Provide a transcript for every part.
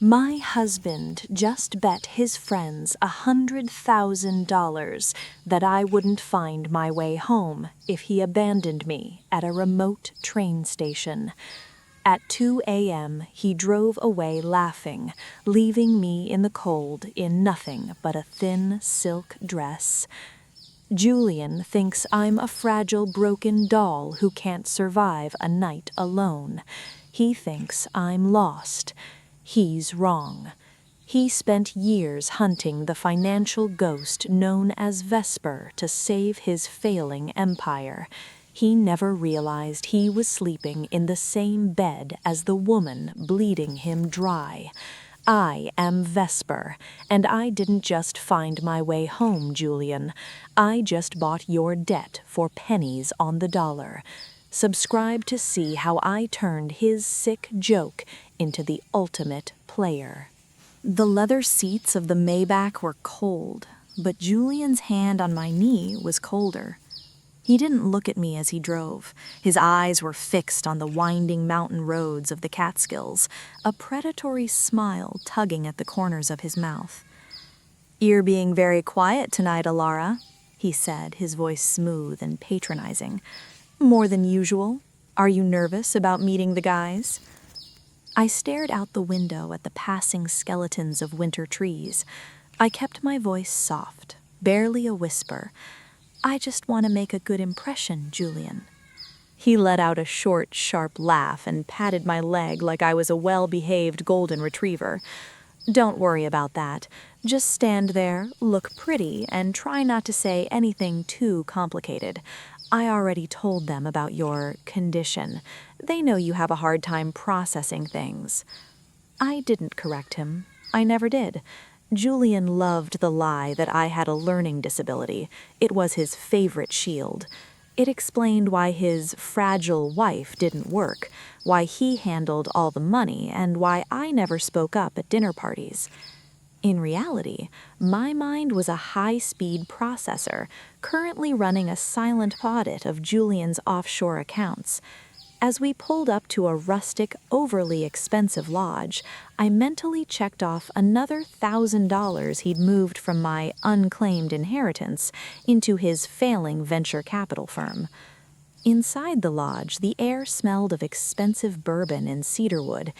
My husband just bet his friends $100,000 that I wouldn't find my way home if he abandoned me at a remote train station. At 2 a.m., he drove away laughing, leaving me in the cold in nothing but a thin silk dress. Julian thinks I'm a fragile, broken doll who can't survive a night alone. He thinks I'm lost. He's wrong. He spent years hunting the financial ghost known as Vesper to save his failing empire. He never realized he was sleeping in the same bed as the woman bleeding him dry. I am Vesper, and I didn't just find my way home, Julian. I just bought your debt for pennies on the dollar. Subscribe to see how I turned his sick joke into the ultimate player. The leather seats of the Maybach were cold, but Julian's hand on my knee was colder. He didn't look at me as he drove. His eyes were fixed on the winding mountain roads of the Catskills, a predatory smile tugging at the corners of his mouth. "You're being very quiet tonight, Elara," he said, his voice smooth and patronizing. "More than usual. Are you nervous about meeting the guys?" I stared out the window at the passing skeletons of winter trees. I kept my voice soft, barely a whisper. "I just want to make a good impression, Julian." He let out a short, sharp laugh and patted my leg like I was a well-behaved golden retriever. "Don't worry about that. Just stand there, look pretty, and try not to say anything too complicated. I already told them about your condition. They know you have a hard time processing things." I didn't correct him. I never did. Julian loved the lie that I had a learning disability. It was his favorite shield. It explained why his fragile wife didn't work, why he handled all the money, and why I never spoke up at dinner parties. In reality, my mind was a high-speed processor, currently running a silent audit of Julian's offshore accounts. As we pulled up to a rustic, overly expensive lodge, I mentally checked off another $1,000 he'd moved from my unclaimed inheritance into his failing venture capital firm. Inside the lodge, the air smelled of expensive bourbon and cedarwood.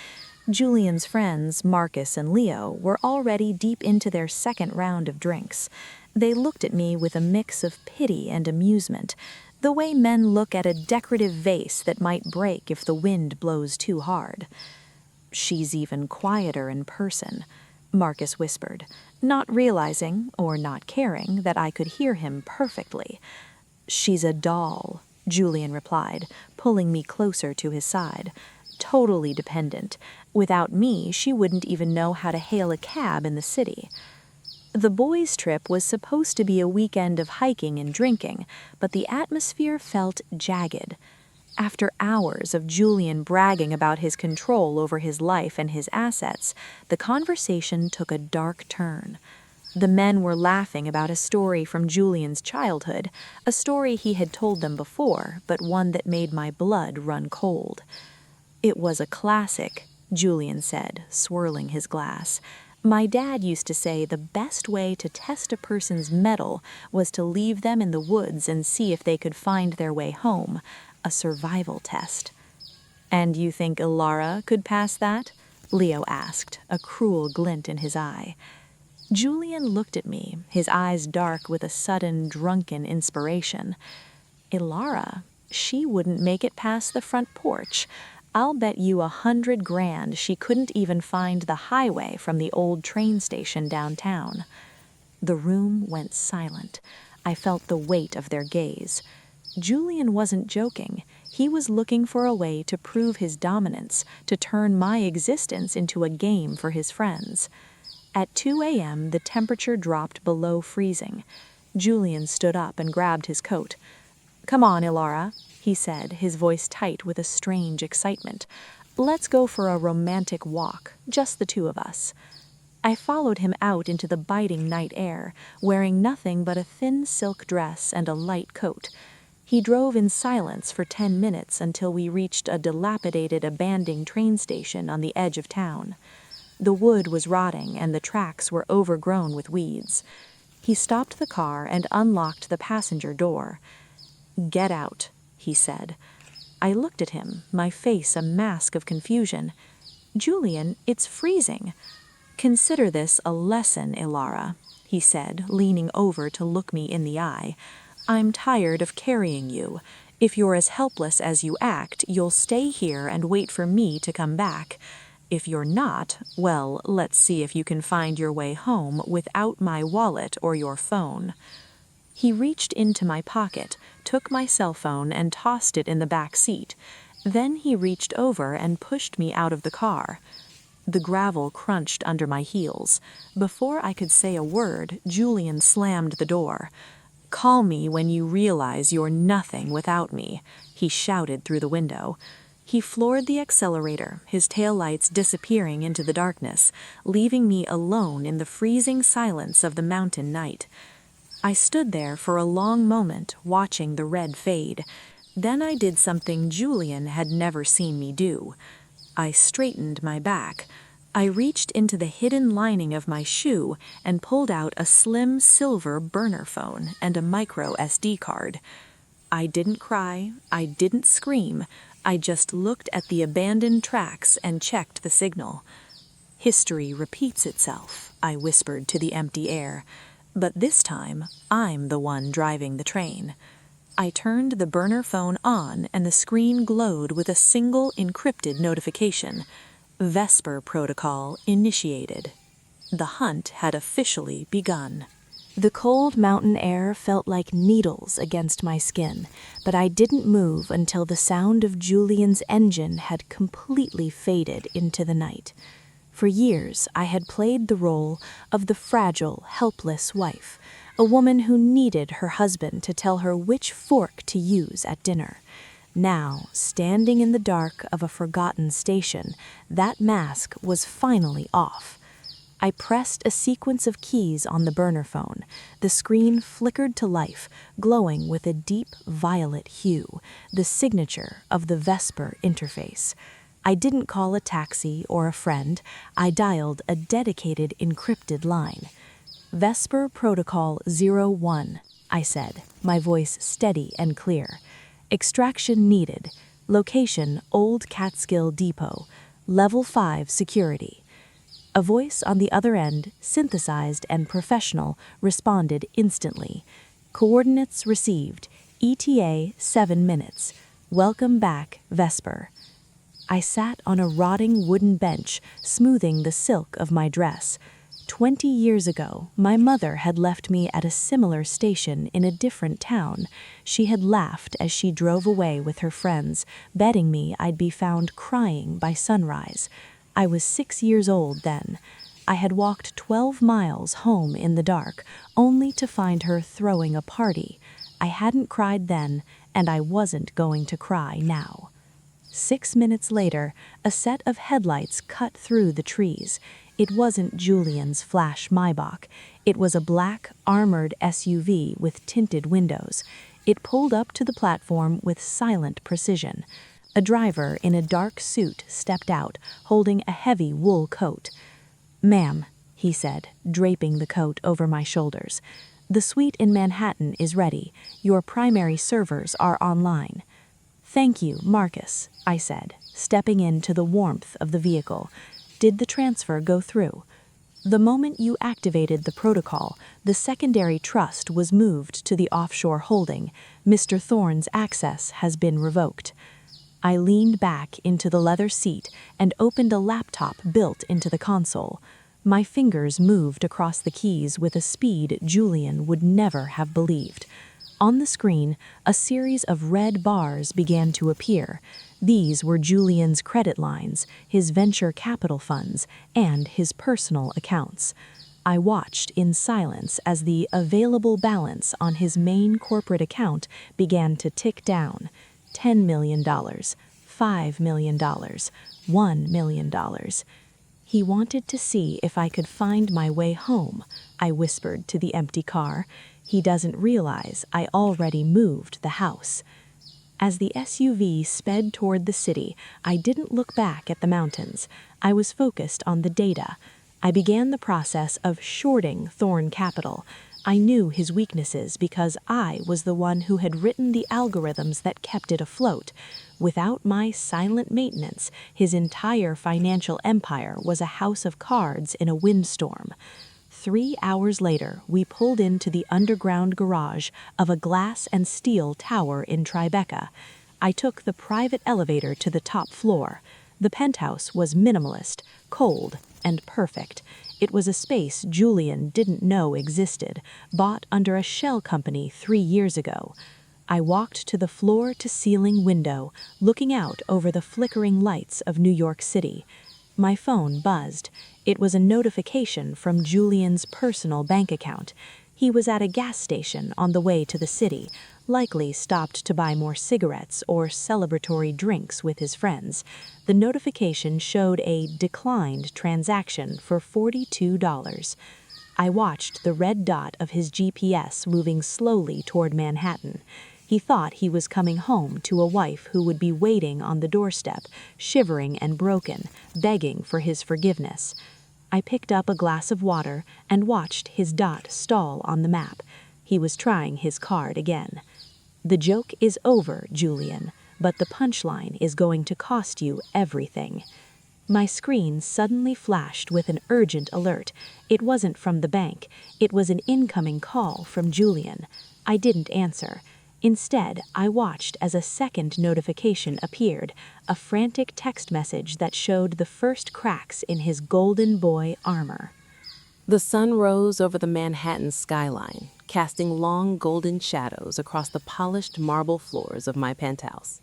Julian's friends, Marcus and Leo, were already deep into their second round of drinks. They looked at me with a mix of pity and amusement, the way men look at a decorative vase that might break if the wind blows too hard. "She's even quieter in person," Marcus whispered, not realizing, or not caring, that I could hear him perfectly. "She's a doll," Julian replied, pulling me closer to his side. "Totally dependent. Without me, she wouldn't even know how to hail a cab in the city." The boys' trip was supposed to be a weekend of hiking and drinking, but the atmosphere felt jagged. After hours of Julian bragging about his control over his life and his assets, the conversation took a dark turn. The men were laughing about a story from Julian's childhood, a story he had told them before, but one that made my blood run cold. "It was a classic," Julian said, swirling his glass. "My dad used to say the best way to test a person's mettle was to leave them in the woods and see if they could find their way home, a survival test." "And you think Elara could pass that?" Leo asked, a cruel glint in his eye. Julian looked at me, his eyes dark with a sudden, drunken inspiration. "Elara, she wouldn't make it past the front porch. I'll bet you $100,000 she couldn't even find the highway from the old train station downtown." The room went silent. I felt the weight of their gaze. Julian wasn't joking. He was looking for a way to prove his dominance, to turn my existence into a game for his friends. At 2 a.m., the temperature dropped below freezing. Julian stood up and grabbed his coat. "Come on, Elara," he said, his voice tight with a strange excitement. "Let's go for a romantic walk, just the two of us." I followed him out into the biting night air, wearing nothing but a thin silk dress and a light coat. He drove in silence for 10 minutes until we reached a dilapidated, abandoned train station on the edge of town. The wood was rotting and the tracks were overgrown with weeds. He stopped the car and unlocked the passenger door. "Get out," he said. I looked at him, my face a mask of confusion. "Julian, it's freezing." "Consider this a lesson, Elara," he said, leaning over to look me in the eye. "I'm tired of carrying you. If you're as helpless as you act, you'll stay here and wait for me to come back. If you're not, well, let's see if you can find your way home without my wallet or your phone." He reached into my pocket, took my cell phone and tossed it in the back seat. Then he reached over and pushed me out of the car. The gravel crunched under my heels. Before I could say a word, Julian slammed the door. "Call me when you realize you're nothing without me," he shouted through the window. He floored the accelerator, his taillights disappearing into the darkness, leaving me alone in the freezing silence of the mountain night. I stood there for a long moment, watching the red fade. Then I did something Julian had never seen me do. I straightened my back. I reached into the hidden lining of my shoe and pulled out a slim silver burner phone and a micro SD card. I didn't cry, I didn't scream, I just looked at the abandoned tracks and checked the signal. "History repeats itself," I whispered to the empty air. "But this time, I'm the one driving the train." I turned the burner phone on and the screen glowed with a single encrypted notification. Vesper Protocol initiated. The hunt had officially begun. The cold mountain air felt like needles against my skin, but I didn't move until the sound of Julian's engine had completely faded into the night. For years, I had played the role of the fragile, helpless wife, a woman who needed her husband to tell her which fork to use at dinner. Now, standing in the dark of a forgotten station, that mask was finally off. I pressed a sequence of keys on the burner phone. The screen flickered to life, glowing with a deep violet hue, the signature of the Vesper interface. I didn't call a taxi or a friend. I dialed a dedicated encrypted line. "Vesper Protocol 01, I said, my voice steady and clear. "Extraction needed. Location Old Catskill Depot. Level 5 security." A voice on the other end, synthesized and professional, responded instantly. "Coordinates received. ETA 7 minutes. Welcome back, Vesper." I sat on a rotting wooden bench, smoothing the silk of my dress. 20 years ago, my mother had left me at a similar station in a different town. She had laughed as she drove away with her friends, betting me I'd be found crying by sunrise. I was 6 years old then. I had walked 12 miles home in the dark, only to find her throwing a party. I hadn't cried then, and I wasn't going to cry now. 6 minutes later, a set of headlights cut through the trees. It wasn't Julian's flash Maybach. It was a black, armored SUV with tinted windows. It pulled up to the platform with silent precision. A driver in a dark suit stepped out, holding a heavy wool coat. "Ma'am," he said, draping the coat over my shoulders, "the suite in Manhattan is ready. Your primary servers are online." "Thank you, Marcus," I said, stepping into the warmth of the vehicle. "Did the transfer go through?" "The moment you activated the protocol, the secondary trust was moved to the offshore holding. Mr. Thorne's access has been revoked." I leaned back into the leather seat and opened a laptop built into the console. My fingers moved across the keys with a speed Julian would never have believed. On the screen, a series of red bars began to appear. These were Julian's credit lines, his venture capital funds, and his personal accounts. I watched in silence as the available balance on his main corporate account began to tick down. $10 million, $5 million, $1 million. He wanted to see if I could find my way home, I whispered to the empty car. He doesn't realize I already moved the house. As the SUV sped toward the city, I didn't look back at the mountains. I was focused on the data. I began the process of shorting Thorn Capital. I knew his weaknesses because I was the one who had written the algorithms that kept it afloat. Without my silent maintenance, his entire financial empire was a house of cards in a windstorm. 3 hours later, we pulled into the underground garage of a glass and steel tower in Tribeca. I took the private elevator to the top floor. The penthouse was minimalist, cold, and perfect. It was a space Julian didn't know existed, bought under a shell company 3 years ago. I walked to the floor-to-ceiling window, looking out over the flickering lights of New York City. My phone buzzed. It was a notification from Julian's personal bank account. He was at a gas station on the way to the city, likely stopped to buy more cigarettes or celebratory drinks with his friends. The notification showed a declined transaction for $42. I watched the red dot of his GPS moving slowly toward Manhattan. He thought he was coming home to a wife who would be waiting on the doorstep, shivering and broken, begging for his forgiveness. I picked up a glass of water and watched his dot stall on the map. He was trying his card again. "The joke is over, Julian, but the punchline is going to cost you everything." My screen suddenly flashed with an urgent alert. It wasn't from the bank. It was an incoming call from Julian. I didn't answer. Instead, I watched as a second notification appeared, a frantic text message that showed the first cracks in his golden boy armor. The sun rose over the Manhattan skyline, casting long golden shadows across the polished marble floors of my penthouse.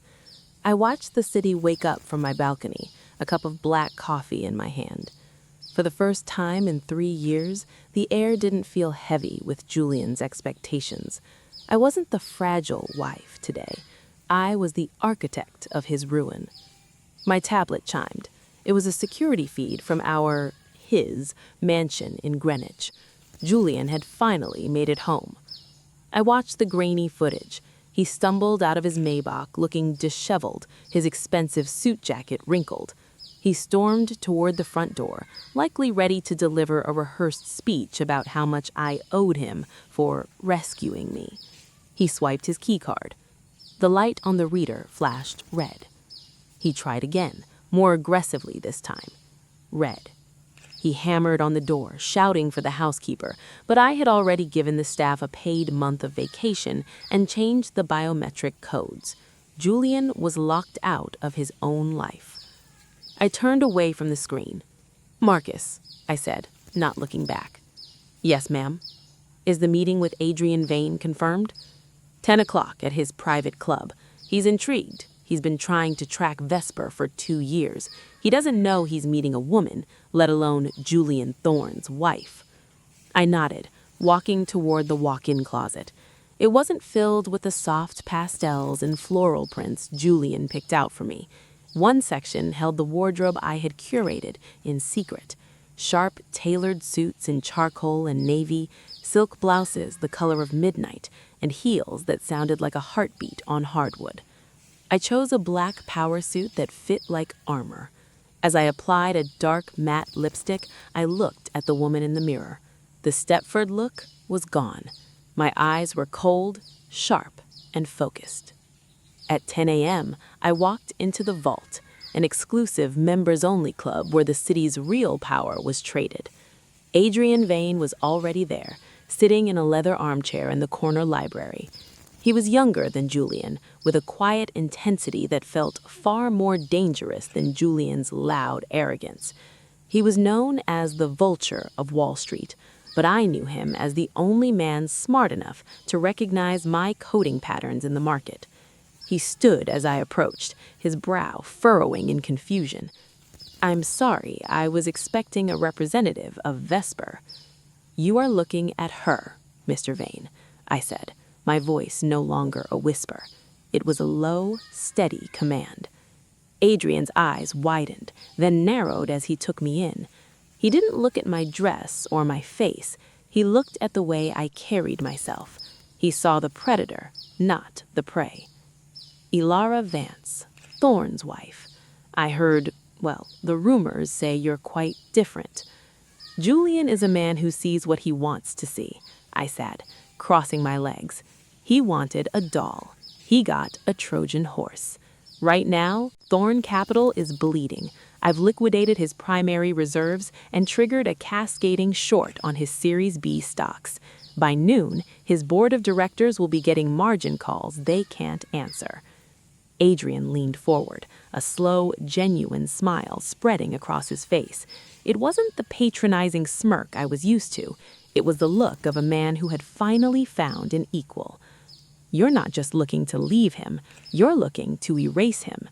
I watched the city wake up from my balcony, a cup of black coffee in my hand. For the first time in 3 years, the air didn't feel heavy with Julian's expectations. I wasn't the fragile wife today. I was the architect of his ruin. My tablet chimed. It was a security feed from his mansion in Greenwich. Julian had finally made it home. I watched the grainy footage. He stumbled out of his Maybach looking disheveled, his expensive suit jacket wrinkled. He stormed toward the front door, likely ready to deliver a rehearsed speech about how much I owed him for rescuing me. He swiped his keycard. The light on the reader flashed red. He tried again, more aggressively this time. Red. He hammered on the door, shouting for the housekeeper, but I had already given the staff a paid month of vacation and changed the biometric codes. Julian was locked out of his own life. I turned away from the screen. "Marcus," I said, not looking back. "Yes, ma'am." "Is the meeting with Adrian Vane confirmed?" 10 o'clock at his private club. He's intrigued. He's been trying to track Vesper for 2 years. He doesn't know he's meeting a woman, let alone Julian Thorne's wife. I nodded, walking toward the walk-in closet. It wasn't filled with the soft pastels and floral prints Julian picked out for me. One section held the wardrobe I had curated in secret. Sharp, tailored suits in charcoal and navy, silk blouses the color of midnight, and heels that sounded like a heartbeat on hardwood. I chose a black power suit that fit like armor. As I applied a dark matte lipstick, I looked at the woman in the mirror. The Stepford look was gone. My eyes were cold, sharp, and focused. At 10 a.m., I walked into the Vault, an exclusive members-only club where the city's real power was traded. Adrian Vane was already there, sitting in a leather armchair in the corner library. He was younger than Julian, with a quiet intensity that felt far more dangerous than Julian's loud arrogance. He was known as the Vulture of Wall Street, but I knew him as the only man smart enough to recognize my coding patterns in the market. He stood as I approached, his brow furrowing in confusion. "I'm sorry, I was expecting a representative of Vesper." "You are looking at her, Mr. Vane," I said, my voice no longer a whisper. It was a low, steady command. Adrian's eyes widened, then narrowed as he took me in. He didn't look at my dress or my face. He looked at the way I carried myself. He saw the predator, not the prey. Elara Vance, Thorne's wife. I heard, well, the rumors say you're quite different. Julian is a man who sees what he wants to see, I said, crossing my legs. He wanted a doll. He got a Trojan horse. Right now, Thorne Capital is bleeding. I've liquidated his primary reserves and triggered a cascading short on his Series B stocks. By noon, his board of directors will be getting margin calls they can't answer. Adrian leaned forward, a slow, genuine smile spreading across his face. It wasn't the patronizing smirk I was used to. It was the look of a man who had finally found an equal. You're not just looking to leave him, you're looking to erase him.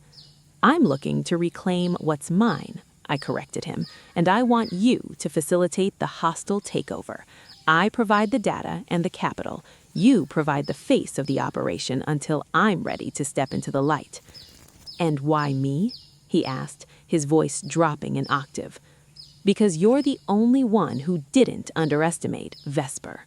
I'm looking to reclaim what's mine, I corrected him, and I want you to facilitate the hostile takeover. I provide the data and the capital. You provide the face of the operation until I'm ready to step into the light. And why me? He asked, his voice dropping an octave. Because you're the only one who didn't underestimate Vesper.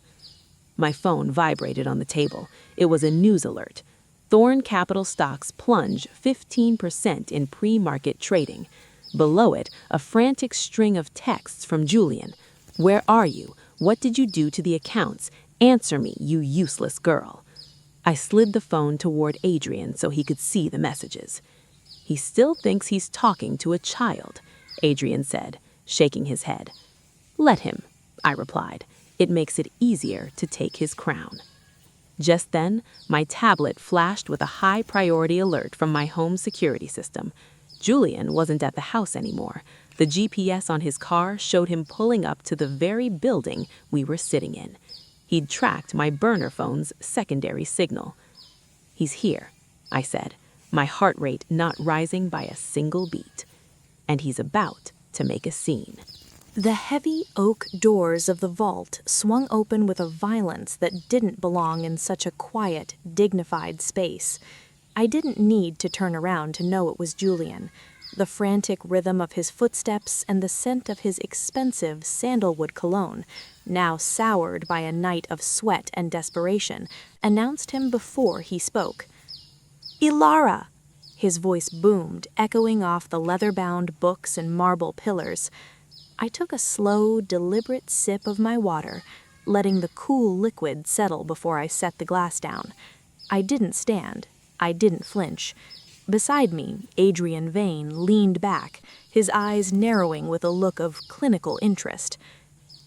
My phone vibrated on the table. It was a news alert. Thorne Capital stocks plunge 15% in pre-market trading. Below it, a frantic string of texts from Julian. Where are you? What did you do to the accounts? Answer me, you useless girl. I slid the phone toward Adrian so he could see the messages. He still thinks he's talking to a child, Adrian said, shaking his head. Let him, I replied. It makes it easier to take his crown. Just then, my tablet flashed with a high-priority alert from my home security system. Julian wasn't at the house anymore. The GPS on his car showed him pulling up to the very building we were sitting in. He'd tracked my burner phone's secondary signal. He's here, I said, my heart rate not rising by a single beat. And he's about to make a scene. The heavy oak doors of the vault swung open with a violence that didn't belong in such a quiet, dignified space. I didn't need to turn around to know it was Julian. The frantic rhythm of his footsteps and the scent of his expensive sandalwood cologne, now soured by a night of sweat and desperation, announced him before he spoke. "Elara!" His voice boomed, echoing off the leather-bound books and marble pillars. I took a slow, deliberate sip of my water, letting the cool liquid settle before I set the glass down. I didn't stand. I didn't flinch. Beside me, Adrian Vane leaned back, his eyes narrowing with a look of clinical interest.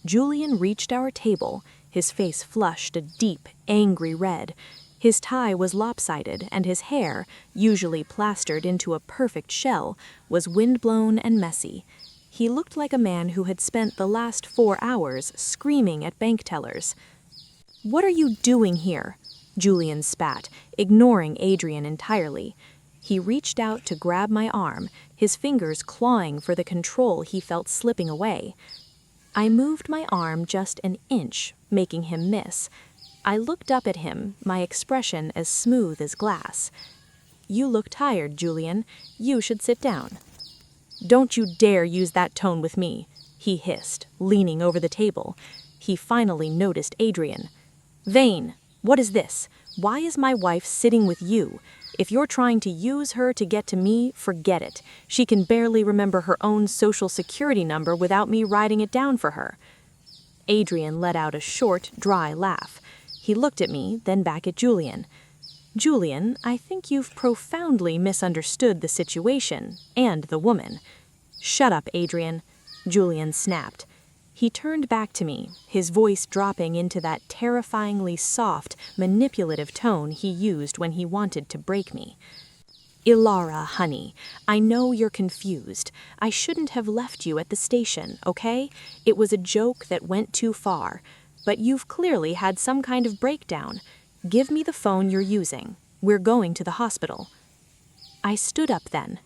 Julian reached our table, his face flushed a deep, angry red. His tie was lopsided, and his hair, usually plastered into a perfect shell, was windblown and messy. He looked like a man who had spent the last 4 hours screaming at bank tellers. "What are you doing here?" Julian spat, ignoring Adrian entirely. He reached out to grab my arm, his fingers clawing for the control he felt slipping away. I moved my arm just an inch, making him miss. I looked up at him, my expression as smooth as glass. "You look tired, Julian. You should sit down." "Don't you dare use that tone with me," he hissed, leaning over the table. He finally noticed Adrian. "Vane, what is this? Why is my wife sitting with you? If you're trying to use her to get to me, forget it. She can barely remember her own social security number without me writing it down for her." Adrian let out a short, dry laugh. He looked at me, then back at Julian. "Julian, I think you've profoundly misunderstood the situation, and the woman." "Shut up, Adrian," Julian snapped. He turned back to me, his voice dropping into that terrifyingly soft, manipulative tone he used when he wanted to break me. "Elara, honey, I know you're confused. I shouldn't have left you at the station, okay? It was a joke that went too far. But you've clearly had some kind of breakdown. Give me the phone you're using. We're going to the hospital." I stood up then.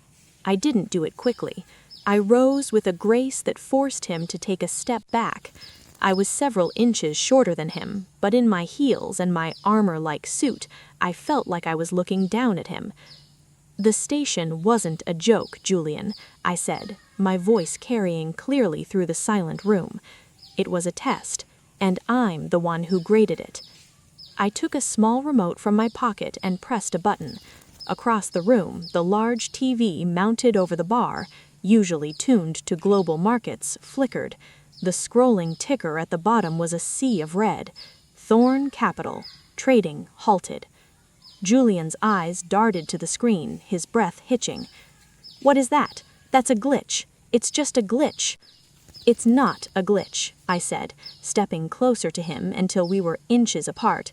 I didn't do it quickly. I rose with a grace that forced him to take a step back. I was several inches shorter than him, but in my heels and my armor-like suit, I felt like I was looking down at him. "The station wasn't a joke, Julian," I said, my voice carrying clearly through the silent room. "It was a test, and I'm the one who graded it." I took a small remote from my pocket and pressed a button. Across the room, the large TV mounted over the bar, usually tuned to global markets, flickered. The scrolling ticker at the bottom was a sea of red. Thorn Capital. Trading halted. Julian's eyes darted to the screen, his breath hitching. "What is that? That's a glitch. It's just a glitch." "It's not a glitch," I said, stepping closer to him until we were inches apart.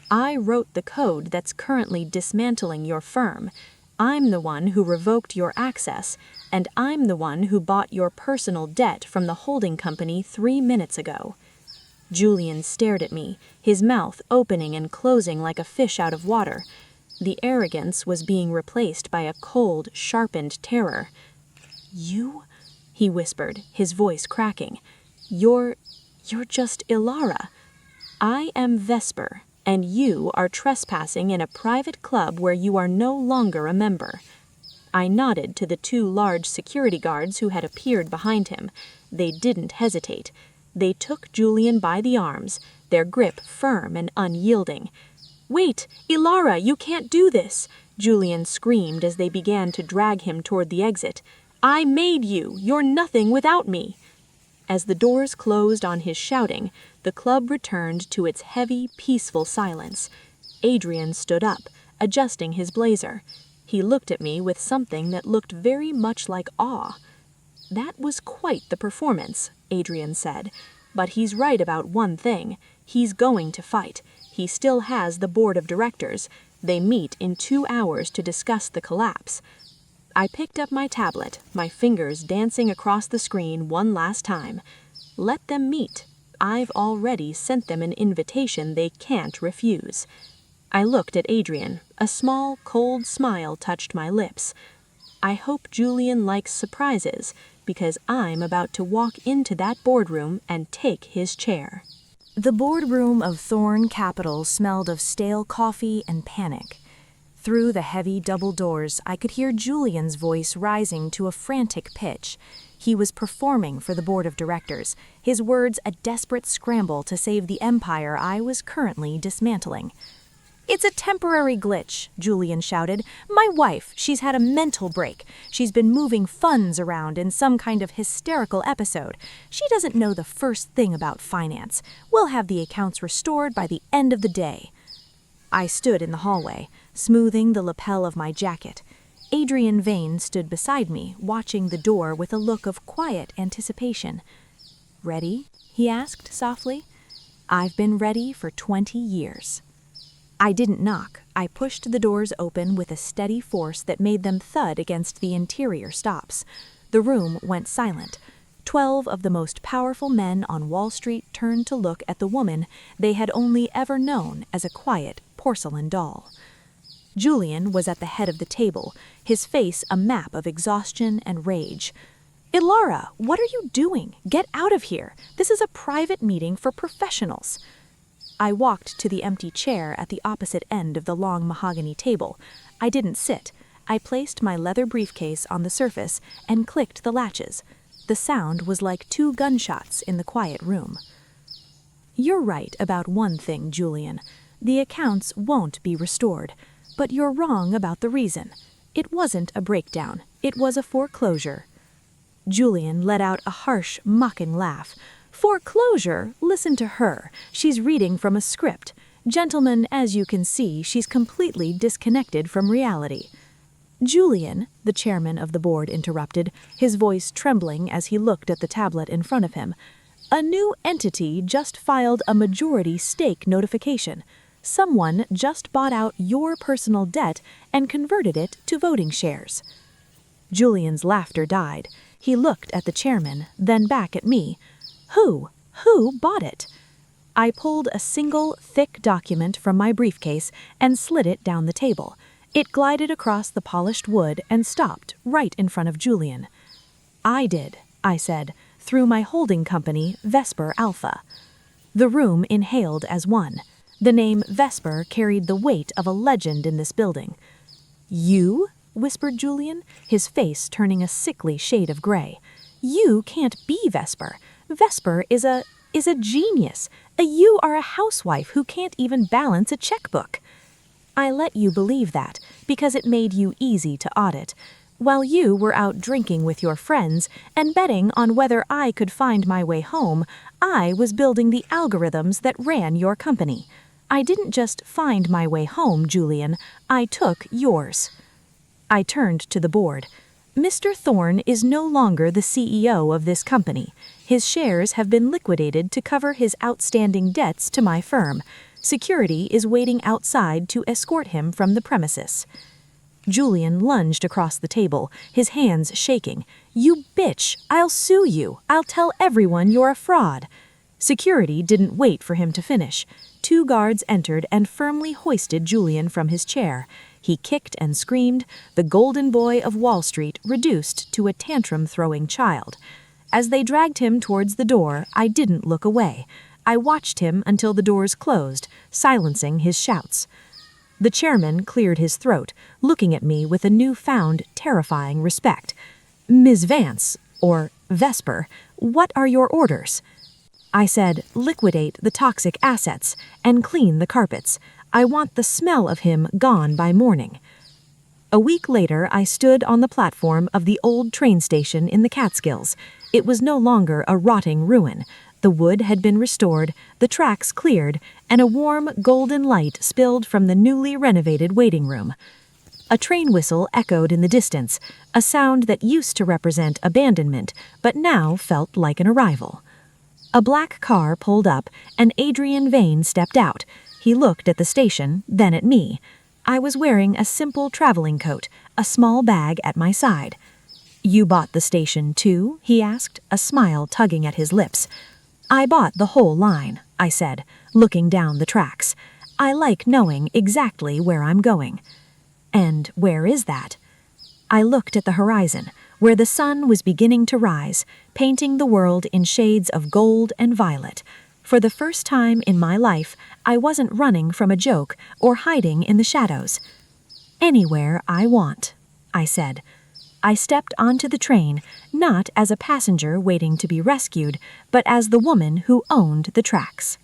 "I wrote the code that's currently dismantling your firm. I'm the one who revoked your access, and I'm the one who bought your personal debt from the holding company 3 minutes ago." Julian stared at me, his mouth opening and closing like a fish out of water. The arrogance was being replaced by a cold, sharpened terror. "You?" he whispered, his voice cracking. You're just Elara. I am Vesper, and you are trespassing in a private club where you are no longer a member." I nodded to the 2 large security guards who had appeared behind him. They didn't hesitate. They took Julian by the arms, their grip firm and unyielding. "Wait, Elara, you can't do this!" Julian screamed as they began to drag him toward the exit. "I made you! You're nothing without me!" As the doors closed on his shouting, the club returned to its heavy, peaceful silence. Adrian stood up, adjusting his blazer. He looked at me with something that looked very much like awe. "That was quite the performance," Adrian said. "But he's right about one thing. He's going to fight. He still has the board of directors. They meet in 2 hours to discuss the collapse." I picked up my tablet, my fingers dancing across the screen one last time. Let them meet. I've already sent them an invitation they can't refuse. I looked at Adrian. A small, cold smile touched my lips. I hope Julian likes surprises, because I'm about to walk into that boardroom and take his chair. The boardroom of Thorn Capital smelled of stale coffee and panic. Through the heavy double doors, I could hear Julian's voice rising to a frantic pitch. He was performing for the board of directors, his words a desperate scramble to save the empire I was currently dismantling. "It's a temporary glitch," Julian shouted. "My wife, she's had a mental break. She's been moving funds around in some kind of hysterical episode. She doesn't know the first thing about finance. We'll have the accounts restored by the end of the day." I stood in the hallway, smoothing the lapel of my jacket. Adrian Vane stood beside me, watching the door with a look of quiet anticipation. "Ready?" he asked softly. "I've been ready for 20 years." I didn't knock. I pushed the doors open with a steady force that made them thud against the interior stops. The room went silent. 12 of the most powerful men on Wall Street turned to look at the woman they had only ever known as a quiet porcelain doll. Julian was at the head of the table, his face a map of exhaustion and rage. "Elara, what are you doing? Get out of here. This is a private meeting for professionals." I walked to the empty chair at the opposite end of the long mahogany table. I didn't sit. I placed my leather briefcase on the surface and clicked the latches. The sound was like 2 gunshots in the quiet room. "You're right about one thing, Julian. The accounts won't be restored. But you're wrong about the reason. It wasn't a breakdown. It was a foreclosure." Julian let out a harsh, mocking laugh. "Foreclosure? Listen to her. She's reading from a script. Gentlemen, as you can see, she's completely disconnected from reality." "Julian," the chairman of the board interrupted, his voice trembling as he looked at the tablet in front of him, "a new entity just filed a majority stake notification. Someone just bought out your personal debt and converted it to voting shares." Julian's laughter died. He looked at the chairman, then back at me. Who? Who bought it?" I pulled a single, thick document from my briefcase and slid it down the table. It glided across the polished wood and stopped right in front of Julian. "I did," I said, "through my holding company, Vesper Alpha." The room inhaled as one. The name Vesper carried the weight of a legend in this building. "You?" whispered Julian, his face turning a sickly shade of gray. "You can't be Vesper. Vesper is a genius. You are a housewife who can't even balance a checkbook." I let you believe that because it made you easy to audit. While you were out drinking with your friends and betting on whether I could find my way home, I was building the algorithms that ran your company. I didn't just find my way home, Julian. I took yours. I turned to the board. Mr. Thorne is no longer the CEO of this company. His shares have been liquidated to cover his outstanding debts to my firm. Security is waiting outside to escort him from the premises. Julian lunged across the table, his hands shaking. You bitch! I'll sue you! I'll tell everyone you're a fraud! Security didn't wait for him to finish. 2 guards entered and firmly hoisted Julian from his chair. He kicked and screamed, the golden boy of Wall Street reduced to a tantrum-throwing child. As they dragged him towards the door, I didn't look away. I watched him until the doors closed, silencing his shouts. The chairman cleared his throat, looking at me with a newfound, terrifying respect. Ms. Vance, or Vesper, what are your orders? I said, liquidate the toxic assets and clean the carpets. I want the smell of him gone by morning. A week later, I stood on the platform of the old train station in the Catskills. It was no longer a rotting ruin. The wood had been restored, the tracks cleared, and a warm, golden light spilled from the newly renovated waiting room. A train whistle echoed in the distance, a sound that used to represent abandonment, but now felt like an arrival. A black car pulled up, and Adrian Vane stepped out. He looked at the station, then at me. I was wearing a simple traveling coat, a small bag at my side. You bought the station too? He asked, a smile tugging at his lips. I bought the whole line, I said, looking down the tracks. I like knowing exactly where I'm going. And where is that? I looked at the horizon, where the sun was beginning to rise, painting the world in shades of gold and violet. For the first time in my life, I wasn't running from a joke or hiding in the shadows. Anywhere I want, I said. I stepped onto the train, not as a passenger waiting to be rescued, but as the woman who owned the tracks.